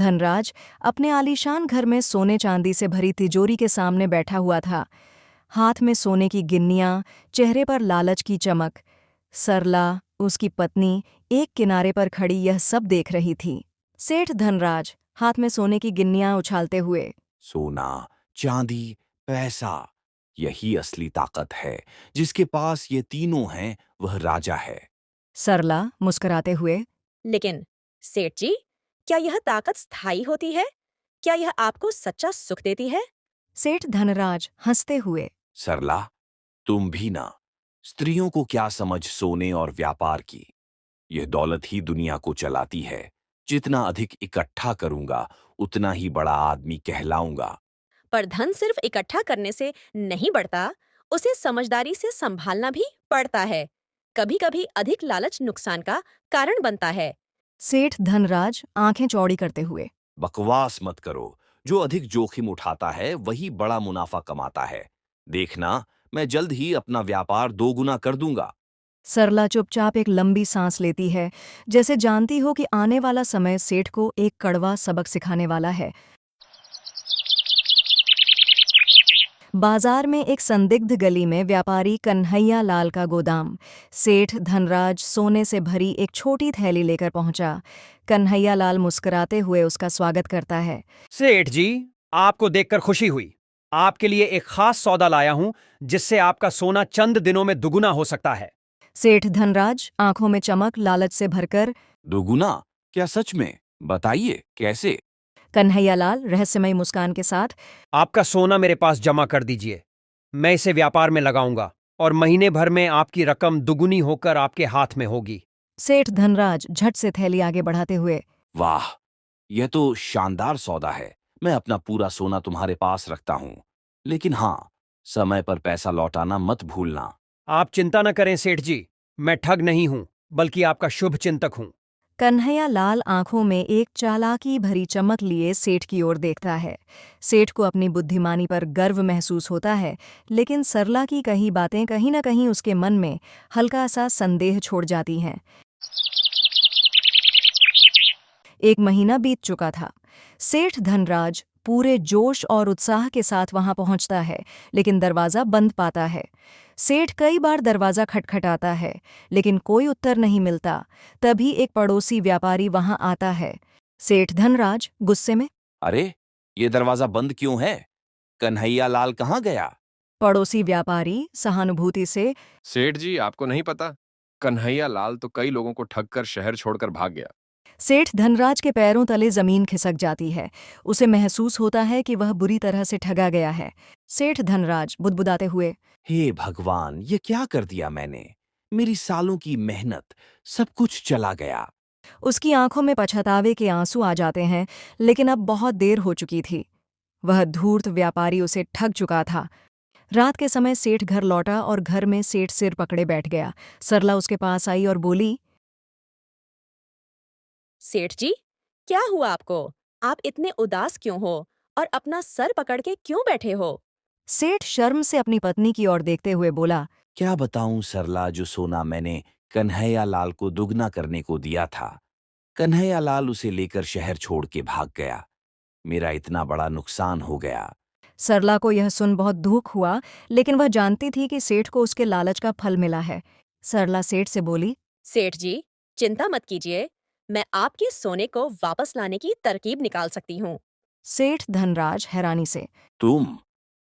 धनराज अपने आलीशान घर में सोने चांदी से भरी तिजोरी के सामने बैठा हुआ था। हाथ में सोने की गिन्नियां, चेहरे पर लालच की चमक। सरला, उसकी पत्नी, एक किनारे पर खड़ी यह सब देख रही थी। सेठ धनराज हाथ में सोने की गिन्नियां उछालते हुए, सोना, चांदी, पैसा, यही असली ताकत है। जिसके पास ये तीनों हैं, वह राजा है। सरला मुस्कुराते हुए, लेकिन सेठ जी, क्या यह ताकत स्थायी होती है? क्या यह आपको सच्चा सुख देती है? सेठ धनराज हंसते हुए, सरला, तुम भी ना। स्त्रियों को क्या समझ सोने और व्यापार की। यह दौलत ही दुनिया को चलाती है। जितना अधिक इकट्ठा करूंगा, उतना ही बड़ा आदमी कहलाऊंगा। पर धन सिर्फ इकट्ठा करने से नहीं बढ़ता, उसे समझदारी से संभालना भी पड़ता है। कभी-कभी अधिक लालच नुकसान का कारण बनता है। सेठ धनराज आंखें चौड़ी करते हुए, बकवास मत करो। जो अधिक जोखिम उठाता है, वही बड़ा मुनाफा कमाता है। देखना, मैं जल्द ही अपना व्यापार दोगुना कर दूंगा। सरला चुपचाप एक लंबी सांस लेती है, जैसे जानती हो कि आने वाला समय सेठ को एक कड़वा सबक सिखाने वाला है। बाजार में एक संदिग्ध गली में व्यापारी कन्हैया लाल का गोदाम। सेठ धनराज सोने से भरी एक छोटी थैली लेकर पहुंचा। कन्हैया लाल मुस्कुराते हुए उसका स्वागत करता है। सेठ जी, आपको देखकर खुशी हुई। आपके लिए एक खास सौदा लाया हूं, जिससे आपका सोना चंद दिनों में दुगुना हो सकता है। सेठ धनराज आंखों में चमक लालच से भरकर, दोगुना? क्या सच में? बताइए कैसे। कन्हैयालाल रहस्यमयी मुस्कान के साथ, आपका सोना मेरे पास जमा कर दीजिए। मैं इसे व्यापार में लगाऊंगा और महीने भर में आपकी रकम दुगुनी होकर आपके हाथ में होगी। सेठ धनराज झट से थैली आगे बढ़ाते हुए, वाह, यह तो शानदार सौदा है। मैं अपना पूरा सोना तुम्हारे पास रखता हूं। लेकिन हाँ, समय पर पैसा लौटाना मत भूलना। आप चिंता न करें सेठ जी, मैं ठग नहीं हूं, बल्कि आपका शुभ चिंतक हूं। कन्हैया लाल आंखों में एक चालाकी भरी चमक लिए सेठ की ओर देखता है। सेठ को अपनी बुद्धिमानी पर गर्व महसूस होता है, लेकिन सरला की कही बातें कहीं न कहीं उसके मन में हल्का सा संदेह छोड़ जाती हैं। एक महीना बीत चुका था। सेठ धनराज पूरे जोश और उत्साह के साथ वहां पहुंचता है, लेकिन दरवाजा बंद पाता है। सेठ कई बार दरवाजा खटखटाता है, लेकिन कोई उत्तर नहीं मिलता। तभी एक पड़ोसी व्यापारी वहां आता है। सेठ धनराज गुस्से में, अरे, ये दरवाजा बंद क्यों है? कन्हैया लाल कहाँ गया? पड़ोसी व्यापारी सहानुभूति से, सेठ जी, आपको नहीं पता? कन्हैया लाल तो कई लोगों को ठग कर शहर छोड़कर भाग गया। सेठ धनराज के पैरों तले जमीन खिसक जाती है। उसे महसूस होता है कि वह बुरी तरह से ठगा गया है। सेठ धनराज बुदबुदाते हुए, हे भगवान, ये क्या कर दिया मैंने? मेरी सालों की मेहनत, सब कुछ चला गया। उसकी आंखों में पछतावे के आंसू आ जाते हैं, लेकिन अब बहुत देर हो चुकी थी। वह धूर्त व्यापारी उसे ठग चुका था। रात के समय सेठ घर लौटा और घर में सेठ सिर पकड़े बैठ गया। सरला उसके पास आई और बोली, सेठ जी, क्या हुआ आपको? आप इतने उदास क्यों हो और अपना सर पकड़ के क्यों बैठे हो? सेठ शर्म से अपनी पत्नी की ओर देखते हुए बोला, क्या बताऊं सरला, जो सोना मैंने कन्हैया लाल को दुगना करने को दिया था, कन्हैया लाल उसे लेकर शहर छोड़ के भाग गया। मेरा इतना बड़ा नुकसान हो गया। सरला को यह सुन बहुत दुख हुआ, लेकिन वह जानती थी कि सेठ को उसके लालच का फल मिला है। सरला सेठ से बोली, सेठ जी, चिंता मत कीजिए। मैं आपके सोने को वापस लाने की तरकीब निकाल सकती हूँ। सेठ धनराज हैरानी से,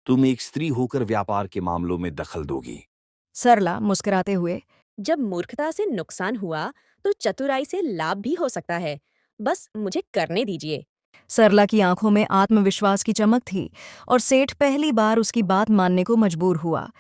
तुम एक स्त्री होकर व्यापार के मामलों में दखल दोगी? सरला मुस्कुराते हुए, जब मूर्खता से नुकसान हुआ, तो चतुराई से लाभ भी हो सकता है। बस मुझे करने दीजिए। सरला की आंखों में आत्मविश्वास की चमक थी और सेठ पहली बार उसकी बात मानने को मजबूर हुआ।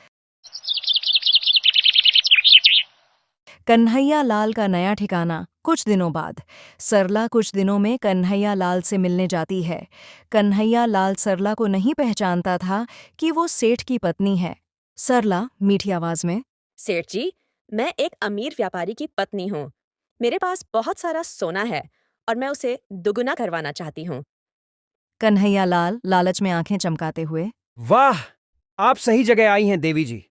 कन्हैया लाल का नया ठिकाना। कुछ दिनों बाद सरला कुछ दिनों में कन्हैया लाल से मिलने जाती है। कन्हैया लाल सरला को नहीं पहचानता था कि वो सेठ की पत्नी है। सरला मीठी आवाज में, सेठ जी, मैं एक अमीर व्यापारी की पत्नी हूँ। मेरे पास बहुत सारा सोना है और मैं उसे दुगुना करवाना चाहती हूँ। कन्हैया लाल लालच में आंखें चमकाते हुए, वाह, आप सही जगह आई हैं देवी जी।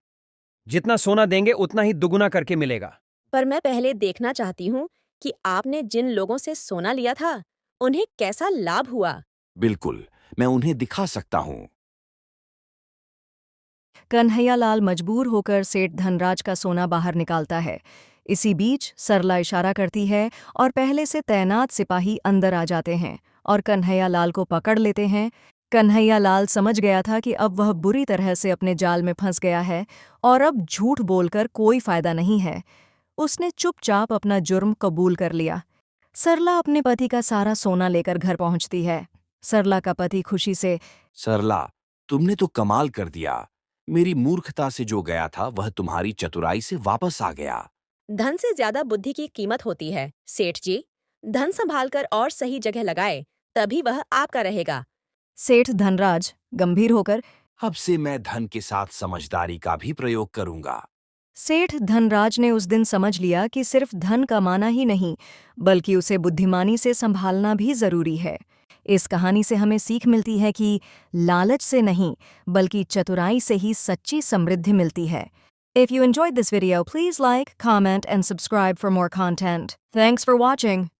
जितना सोना देंगे उतना ही दुगुना करके मिलेगा। पर मैं पहले देखना चाहती हूँ कि आपने जिन लोगों से सोना लिया था, उन्हें कैसा लाभ हुआ। बिल्कुल, मैं उन्हें दिखा सकता हूँ। कन्हैयालाल मजबूर होकर सेठ धनराज का सोना बाहर निकालता है। इसी बीच सरला इशारा करती है और पहले से तैनात सिपाही अंदर आ जाते हैं और कन्हैयालाल को पकड़ लेते हैं। कन्हैयालाल समझ गया था कि अब वह बुरी तरह से अपने जाल में फंस गया है और अब झूठ बोलकर कोई फायदा नहीं है। उसने चुपचाप अपना जुर्म कबूल कर लिया। सरला अपने पति का सारा सोना लेकर घर पहुंचती है। सरला का पति खुशी से, सरला, तुमने तो कमाल कर दिया। मेरी मूर्खता से जो गया था वह तुम्हारी चतुराई से वापस आ गया। धन से ज्यादा बुद्धि की कीमत होती है सेठ जी। धन संभाल कर और सही जगह लगाए, तभी वह आपका रहेगा। सेठ धनराज गंभीर होकर, अब से मैं धन के साथ समझदारी का भी प्रयोग करूंगा। सेठ धनराज ने उस दिन समझ लिया कि सिर्फ धन कमाना ही नहीं, बल्कि उसे बुद्धिमानी से संभालना भी जरूरी है। इस कहानी से हमें सीख मिलती है कि लालच से नहीं, बल्कि चतुराई से ही सच्ची समृद्धि मिलती है। If you enjoyed this video, please like, comment, and subscribe for more content. Thanks for watching.